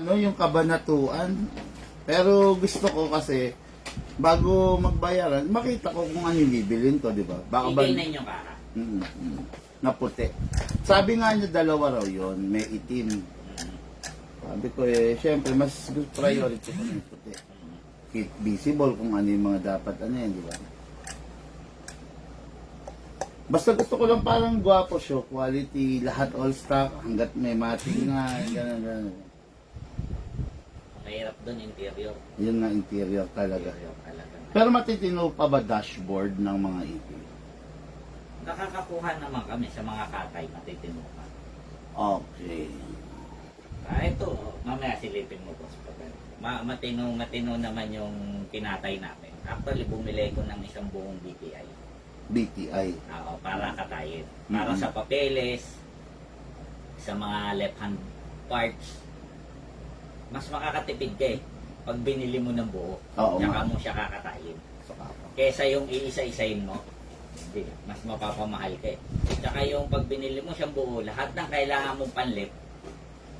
Ano yung kabanatuan. Pero gusto ko kasi bago magbayaran, makita ko kung ano yung bibilin ko, di ba? Baka ba Igay na inyong kaka. na puti. Sabi nga niya dalawa raw yon, may itim. Sabi ko syempre mas priority ko yung puti. Keep visible kung ano yung mga dapat ano yan, di ba? Basta gusto ko lang parang gwapo siya, quality, lahat all stock, hanggat may mating nga, gano'n. Mahirap doon interior. Yun nga interior talaga. Interior talaga. Pero matitino pa ba dashboard ng mga EP? Nakakakuha naman kami sa mga katay, matitino ka. Okay. Ito, mamaya silipin mo boss. Matino naman yung kinatay namin. Actually, bumili ko ng isang buong BTI. BTI. Oo, para katayin. Para sa papeles, sa mga left hand parts, mas makakatipid ka eh. Pag binili mo ng buo, Oo, tsaka mo siya kakatayin. Kesa yung iisa-isain mo, hindi, mas mapapamahal ka eh. Tsaka yung pag binili mo siyang buo, lahat ng kailangan mong panlip,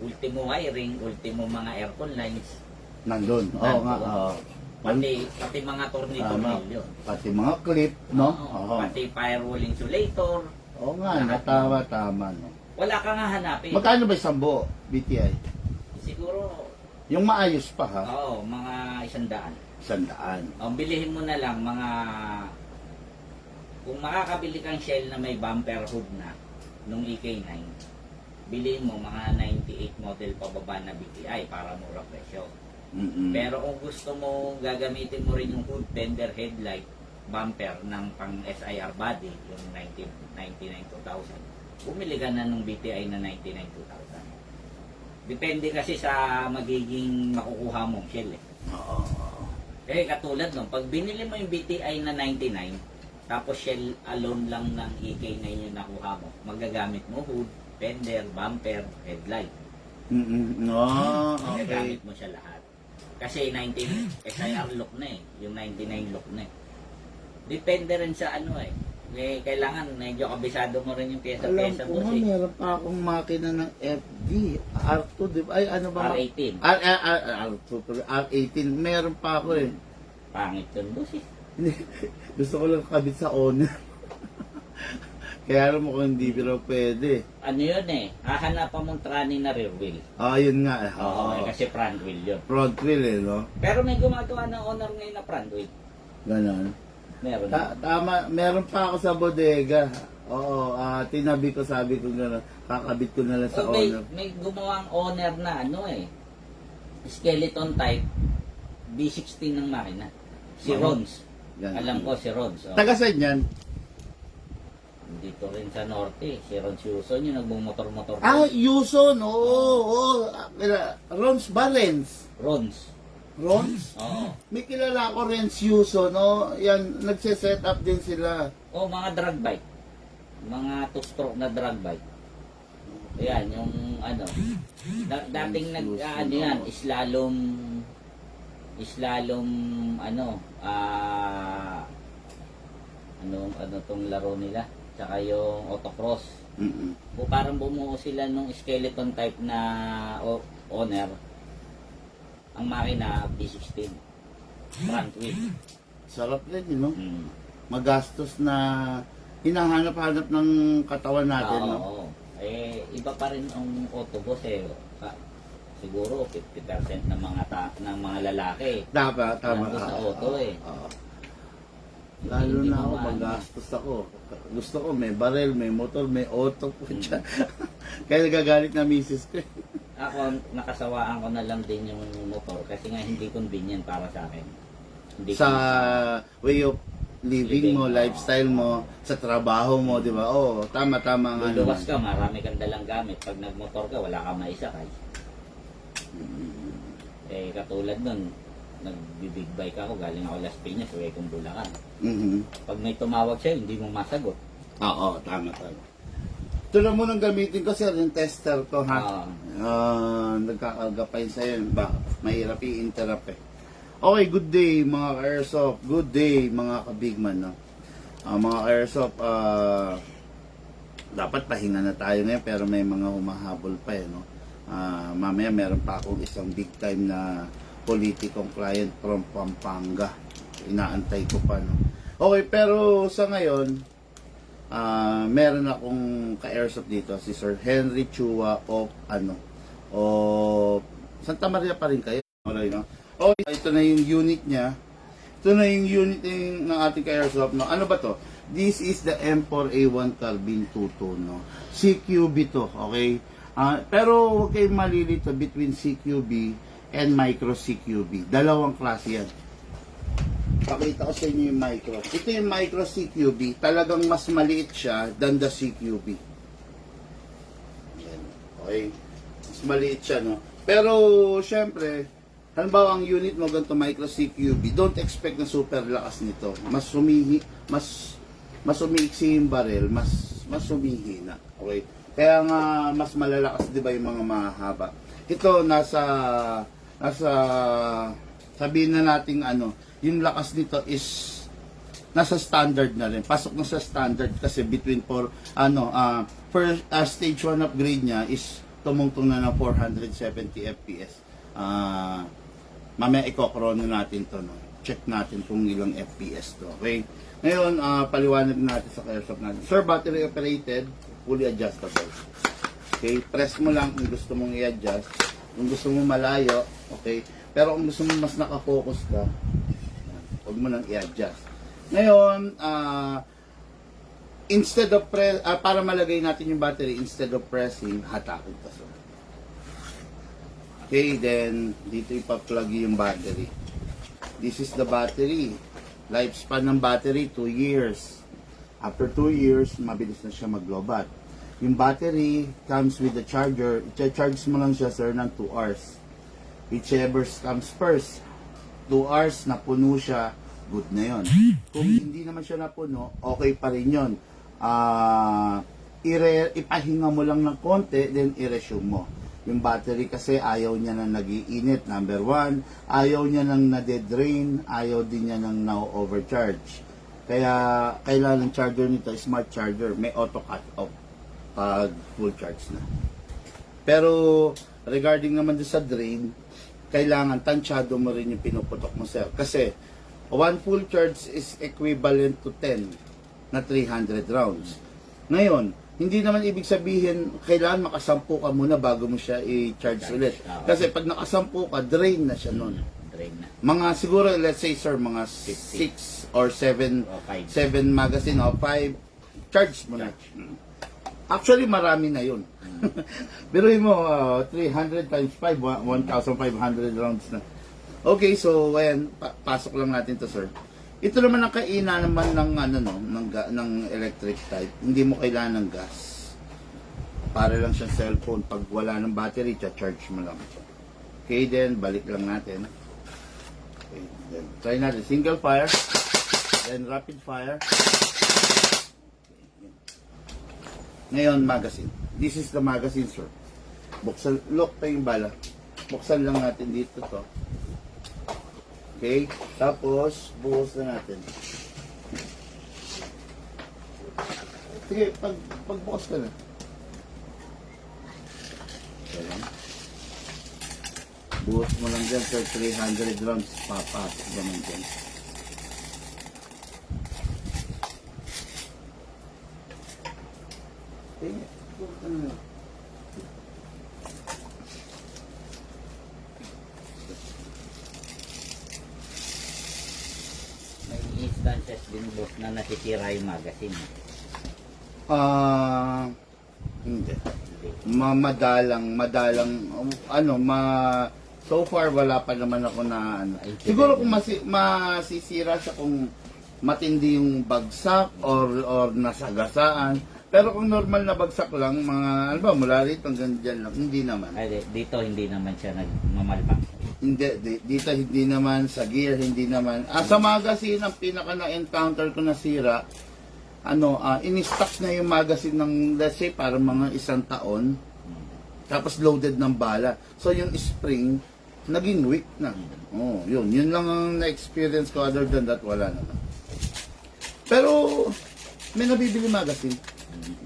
ultimo wiring, ultimo mga aircon lines, Nandun. Oo nga. pati mga tornilyo. Pati mga clip, no? Oo, pati firewall insulator. Oo nga, tama, no? Wala ka nga hanapin. Magkano ba isang buo, BTI? Siguro, Yung maayos pa ha? oo, mga 100. 100. Bilihin mo na lang mga, kung makakabili kang shell na may bumper hood na, nung EK9, bilihin mo mga 98 model pababa na BTI para mura presyo. Pero kung gusto mo, gagamitin mo rin yung hood, fender, headlight, bumper ng pang SIR body, yung 99-2000, bumili ka na nung BTI na 99-2000. Depende kasi sa magiging makukuha mong shell eh. Katulad nung, pag binili mo yung BTI na 99, tapos shell alone lang ng EK9 yung nakuha mo, magagamit mo hood, fender, bumper, headlight. Okay. Magagamit mo siya lahat. Kasi 19 SIR look na eh. Yung 99 look na eh. Depende rin sa ano eh. Kailangan medyo kabisado mo rin yung Alam pyesa-pyesa ko boss nga, eh. meron pa akong makina ng FD. R2, di ba? Ay, ano ba? R18. R2, R18. Meron pa ako eh. Pangit yun boss eh. Gusto ko lang kabit sa owner. Kaya alam mo kung hindi pero pwede. Ano yun eh. Hahanapan mong tranny na rear wheel. Yun nga. Kasi front wheel yun. Front wheel eh, no? Pero may gumagawa ng owner ngayon na front wheel. Ganon. Meron. Tama, meron pa ako sa bodega. Oo, tinabi ko, sabi ko gano'n. Kakabit ko na lang sa owner. May gumawang owner na ano eh. Skeleton type. B16 ng makina. Si Rons. Alam ko si Rons. Taga saan yan? Dito rin sa norte, si Ron Suson yung nagmumotor-motor. Yuson, oo. Rons ba, Renz? Rons. Rons? Oo. May kilala ko Renz Yuson, no? Yan, nagse-set up din sila. Mga drag bike. Mga two-stroke na drag bike. Ayan, yung ano. Dating ano yan, slalom, ano tong laro nila. Tsaka yung autocross. Parang bumuo sila nung skeleton type na owner. Ang makina B16. Front wheel. Sarap din, you know? Magastos na hinahanap-hanap ng katawan natin, no? Oo. Iba pa rin ang autobus eh. Siguro 50% ng mga lalaki. Tama. Sa auto eh. Lalo na ako, magastos ako. Gusto ko, may barel, may motor, may auto po dyan. Kaya nagagalit na misis ko. Ako, nakasawaan ko na lang din yung motor kasi nga hindi convenient para sa akin. Hindi Sa way of living mo, lifestyle mo, sa trabaho mo, di ba? Oo, tama nga. Luluwas ka, marami kang dalang gamit. Pag nagmotor ka, wala kang maisakay. Katulad nun, nag-big bike ako, galing ako Las Piñas, uwi kong Bulacan. Pag may tumawag sa'yo, hindi mo masagot. Oo, tama. Ito lang munang gamitin ko, sir, yung tester ko, ha? Nagkakarga pa yun sa'yo, mahirap i-interrupt eh. Okay, good day mga ka-airsoft. Good day mga ka-bigman, no? Mga ka-airsoft, dapat pahinga na tayo ngayon pero may mga humahabol pa eh, no? Mamaya meron pa akong isang big time na politikong client from Pampanga. Inaantay ko pa, no? Okay, pero sa ngayon, meron akong ka-airsoft dito, si Sir Henry Chua o Santa Maria pa rin kayo. Okay, no? Okay, ito na yung unit niya. Ito na yung unit ng ating ka-airsoft, no? Ano ba to? This is the M4A1 Carbine 22, no? CQB to, okay? Pero huwag kayong malilito between CQB and micro CQB. Dalawang klase yan. Pakita ko sa inyo yung micro. Ito yung micro CQB. Talagang mas maliit siya than the CQB. Yan. Okay? Mas maliit siya, no? Pero, syempre, halimbawa ang unit mo ganito micro CQB, don't expect na super lakas nito. Mas umiiksi yung barrel, mas sumihina. Okay? Kaya nga, mas malalakas, di ba, yung mga mahaba. Ito, sabihin na natin yung lakas nito is nasa standard na rin. Pasok na sa standard kasi between first stage 1 upgrade niya is tumungtong na ng 470 FPS. Mamaya i-chrono natin to, no? Check natin kung ilang FPS to. Okay? Ngayon, paliwanag natin sa airsoft natin. Sir, battery operated, fully adjustable. Okay? Press mo lang kung gusto mong i-adjust. Kung gusto mo malayo, okay? Pero kung gusto mo mas nakafocus ka, huwag mo nang i-adjust. Ngayon, instead of para malagay natin yung battery, instead of pressing, hatakin pa. So. Okay, then dito ipa-plug yung battery. This is the battery. Lifespan ng battery, 2 years. After 2 years, mabilis na siya mag-lobat. Yung battery comes with the charger. I-charge mo lang siya, sir, ng 2 hours. Whichever comes first. 2 hours, napuno siya, good na yon. Kung hindi naman siya napuno, okay pa rin yun. Ipahinga mo lang ng konti, then i-resume mo. Yung battery kasi ayaw niya na nag-iinit, number 1. Ayaw niya nang nade-drain, ayaw din niya nang na-overcharge. Kaya kailangan ng charger nito, smart charger, may auto cut off pag full charge na. Pero regarding naman sa drain, kailangan tansyado mo rin yung pinuputok mo, sir. Kasi 1 full charge is equivalent to 10 na 300 rounds. Ngayon, hindi naman ibig sabihin kailangan makasampu ka muna bago mo siya i-charge ulit. Kasi pag nakasampu ka, drain na siya nun. Drain na. Mga siguro, let's say, sir, mga 6 or 7 magazine o 5, charge mo na. Actually, marami na yun. Biruin mo, 300 times 5, 1,500 rounds na. Okay, so, ayan, pasok lang natin to, sir. Ito naman ang kainan naman ng electric type. Hindi mo kailangan ng gas. Para lang siyang cellphone. Pag wala ng battery, charge mo lang. Okay, then, balik lang natin. Okay, then, try natin. Single fire. Then, rapid fire. Ngayon, magazine. This is the magazine, sir. Buksan, lock pa yung bala. Buksan lang natin dito to. Okay? Tapos, buhos na natin. Sige, pagbukas ka na. Okay lang. Buhos mo lang dyan, sir. 300 rounds. Papasok naman dyan. Okay. Instances din, boss, na nasisira yung magazine. Hindi. Madalang, so far wala pa naman ako na Siguro kung masisira siya kung matindi yung bagsak or nasagasaan. Pero kung normal na bagsak lang, mga mula rito hanggang dyan lang, hindi naman. Ay, dito hindi naman siya nagmamalbang. Hindi, dito hindi naman, sa gear hindi naman. Sa magazine, ang pinaka na-encounter ko na sira, in-stock na yung magazine ng, let's say, parang mga 1 taon, tapos loaded ng bala. So, yung spring, naging weak na. Oh, yun lang ang na-experience ko. Other than that, wala naman. Pero, may nabibili magazine.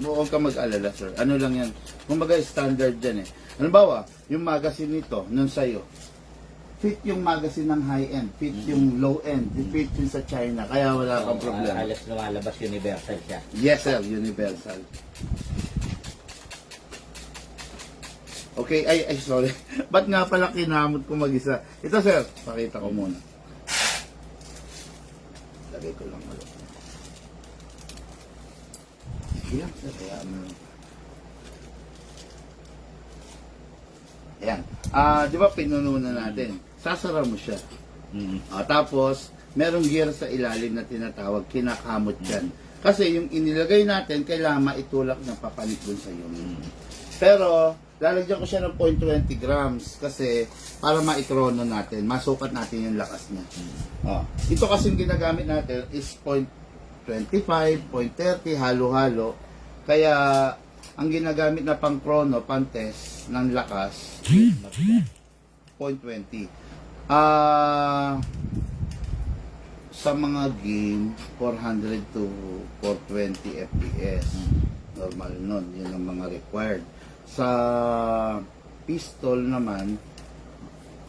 Huwag ka mag-alala, sir. Ano lang yan. Kumbaga, standard yan eh. Halimbawa, yung magazine nito, nun sa'yo, fit yung magazine ng high-end, fit yung low-end, fit yung sa China, kaya wala kang problema. Halos lumalabas universal siya. Yes, sir. Universal. Okay, ay, sorry. Ba't nga pala kinamot ko mag-isa? Ito, sir. Pakita ko muna. Lagay ko lang ulit. Sige, sir. Kaya ano. Ayan. Di ba pinuno na natin? Sasara mo siya. Tapos, merong gear sa ilalim na tinatawag, kinakamot yan. Kasi yung inilagay natin, kailangan maitulak na papalit dun sa iyo. Pero, lalagyan ko siya ng 0.20 grams kasi para maikrono natin, masukat natin yung lakas niya. Ito kasi yung ginagamit natin is 0.25, 0.30, halo-halo. Kaya, ang ginagamit na pang krono, pang test ng lakas, 0.20. Sa mga game, 400 to 420 FPS. Normal nun, yun ang mga required. Sa pistol naman,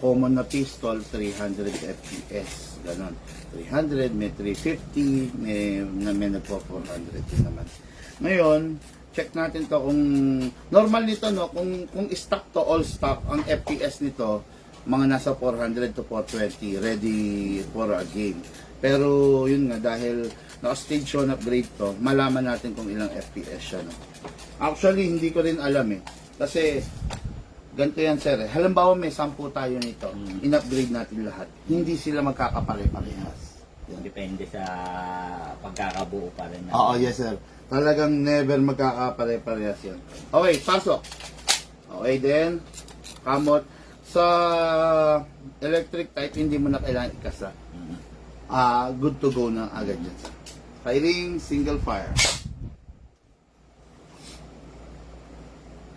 common na pistol, 300 FPS. Ganon. 300, may 350, may nagpo-400 din naman. Ngayon, check natin to kung normal nito, no, kung stock to, all stock, ang FPS nito, mga nasa 400 to 420, ready for a game. Pero yun nga, dahil naka-stage on upgrade to, malaman natin kung ilang FPS siya. No? Actually, hindi ko rin alam eh. Kasi, ganito yan sir eh. Halimbawa may 10 tayo nito, in-upgrade natin lahat. Hindi sila magkakapare-parehas. Yan. Depende sa pagkakabuo pa rin. Oo, yes sir. Talagang never magkakapare-parehas yan. Okay, pasok. Okay, then, kamot. Sa electric type, hindi mo na kailangan ikasa. Good to go na agad yan. Firing, single fire.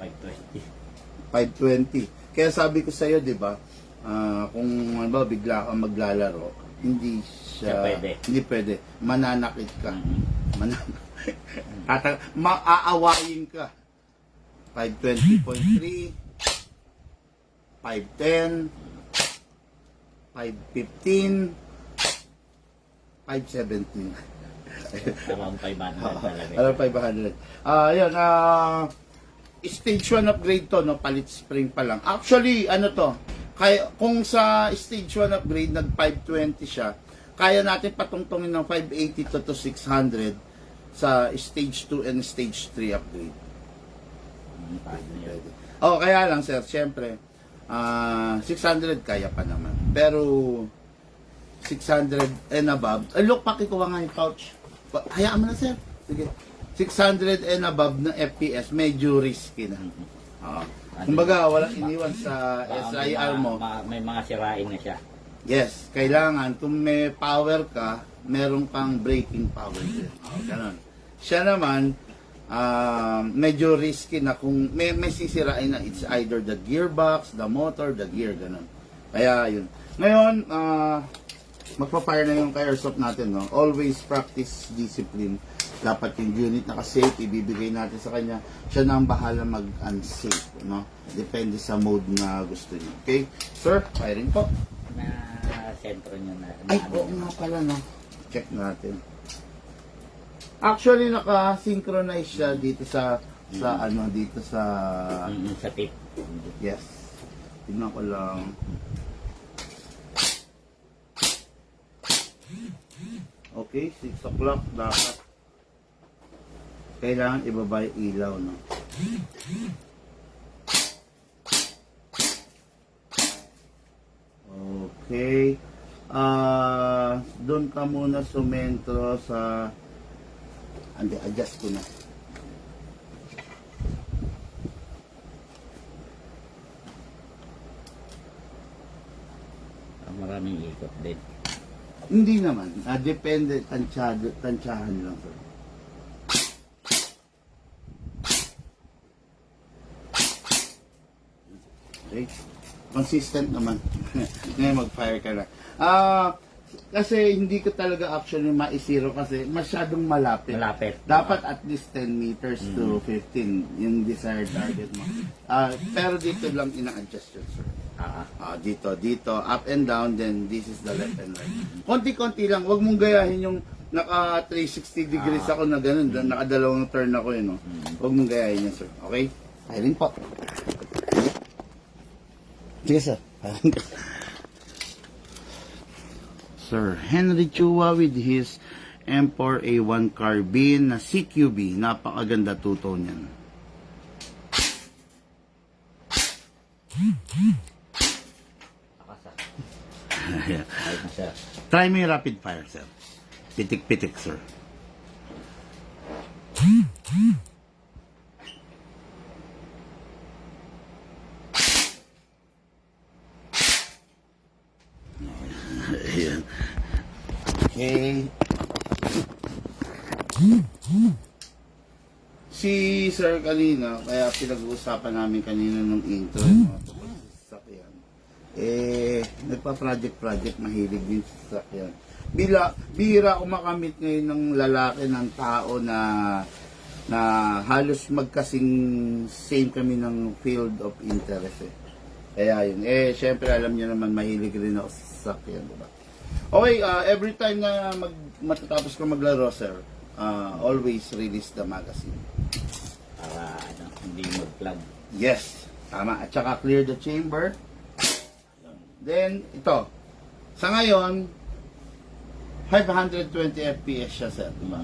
520. 520. Kaya sabi ko sa iyo, 'di ba? Kung ano ba bigla kang maglalaro, hindi hindi pwede. Mananakit ka. Maaawayin ka. 520.3, 510, 515, 517. Around 500 talaga. Around 500. Yan, stage 1 upgrade to, no, palit spring pa lang. Actually, ano to, kaya, kung sa stage 1 upgrade, nag 520 siya, kaya natin patungtungin ng 580 to 600 sa stage 2 and stage 3 upgrade. Kaya lang sir, syempre, 600 kaya pa naman. Pero, 600 and above, look, pakikuha nga yung pouch. Hayaan mo na sir. Sige. 600 and above na FPS, medyo risky na. Kumbaga, walang iniwan sa SIR mo. May mga sirain na siya. Yes, kailangan, kung may power ka, meron kang braking power din. Ganon. Siya naman, medyo risky na kung may sisirain na, it's either the gearbox, the motor, the gear, ganon. Kaya, yun. Ngayon, magpa-fire na yung airsoft natin, no? Always practice discipline. Dapat yung unit naka-safe, ibibigay natin sa kanya. Siya na ang bahala mag-unsafe, no? Depende sa mode na gusto niyo. Okay? Sir, firing po. Na sentro nyo na. Ay, oo nga pala, no? Check natin. Actually, naka-synchronize siya dito sa dito sa sa tip. Yes. Tignan ko lang. Okay, 6 o'clock dapat. Kailangan ibaba yung ilaw, no? Okay. Doon ka muna sumentro sa... adjust ko na. Maraming ikot din. Hindi naman. Depende, tansyahan lang. Sir. Okay. Consistent naman. Ngayon mag-fire ka na. Kasi hindi ko talaga actually ma-zero kasi masyadong malapit. Malapit. Dapat at least 10 meters to 15 yung desired target mo. Pero dito lang ina-adjust yun, sir. Dito, up and down, then this is the left and right. Konti-konti lang, wag mong gayahin yung naka 360 degrees ako na ganun, nakadalawang turn ako yun, no? Wag mong gayahin yan, sir. Okay? Firing po. Sige, sir. Firing po. Sir Henry Chua with his M4A1 carbine na CQB. Napakaganda tuto niyan. Ayos na, sir. Try mo yung rapid fire, sir. Pitik-pitik, sir. Ayan. Okay. Si Sir kanina, kaya pinag-uusapan namin kanina nung intro, tungkol sa sasakyan. Nagpa-project, mahilig din sa sasakyan. Bihira ako makamit ngayon ng lalaki, ng tao na halos magkasing same kami ng field of interest eh. Kaya yun. Syempre alam niyo naman mahilig rin ako sa sasakyan, diba? Okay, every time na matatapos ko maglaro, sir, always release the magazine. Para hindi mag-plug. Yes, tama. At saka clear the chamber. Then, ito. Sa ngayon, 520 FPS siya, sir. Diba?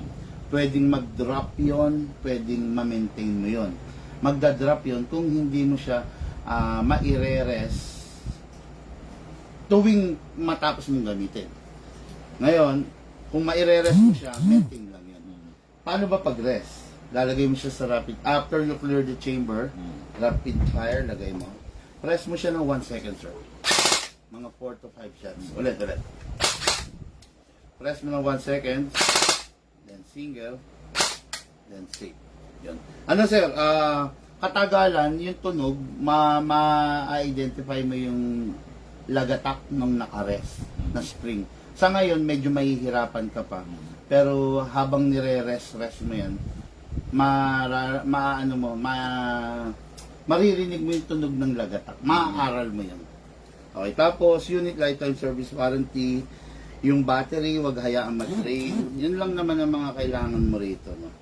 Pwedeng mag-drop yon, pwedeng ma-maintain mo yon. Magda-drop yon kung hindi mo siya maire-res tuwing matapos mong gamitin. Ngayon, kung maire-res mo siya, maintain lang yun. Paano ba pag-rest? Lalagay mo siya sa rapid, after you clear the chamber, rapid fire, lagay mo. Press mo siya ng 1 second, sir. Mga 4 to 5 shots. Ulit. Press mo ng 1 second, then single, then safe. Yun. Ano, sir, katagalan, yung tunog, ma-identify mo yung lagatak ng naka-rest na spring. Sa ngayon, medyo mahihirapan ka pa. Pero habang nire-rest mo yan, maririnig mo yung tunog ng lagatak. Maaaral mo yan. Okay, tapos unit lifetime service warranty, yung battery, wag hayaan mag-drain. Yun lang naman ang mga kailangan mo rito. No?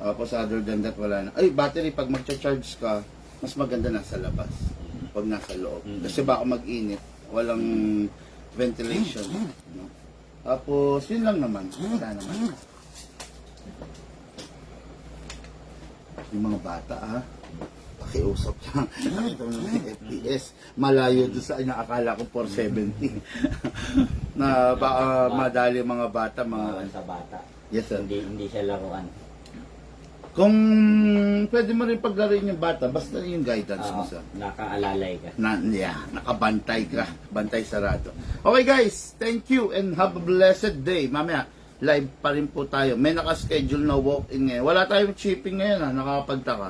Tapos other than that, wala na. Ay, battery, pag mag-charge ka, mas maganda nasa labas. Pag nasa loob. Kasi baka mag-init, walang ventilation. No? Tapos, yun lang naman. Wala naman. Yung mga bata, pakiusap lang. Nakita mo naman yung FPS. Malayo doon sa akala ko 470. Na baka madali mga bata. Bawal sa bata. Yes, sir. Hindi siya laruan. Kung pwede mo rin paglaruin yung bata, basta yung guidance mo sa Nakaalalay ka. nakabantay ka, bantay sarado. Okay guys, thank you and have a blessed day. Mamaya, live pa rin po tayo. May naka-schedule na walk-in ngayon. Wala tayong shipping ngayon, nakakapagtaka.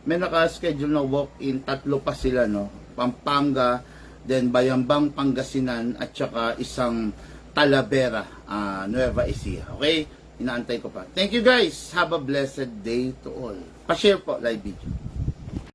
May naka-schedule na walk-in, 3 pa sila, no? Pampanga, then Bayambang, Pangasinan, at saka isang Talavera, Nueva Ecija. Okay? Inaantay ko pa. Thank you guys. Have a blessed day to all. Pa-share po live video.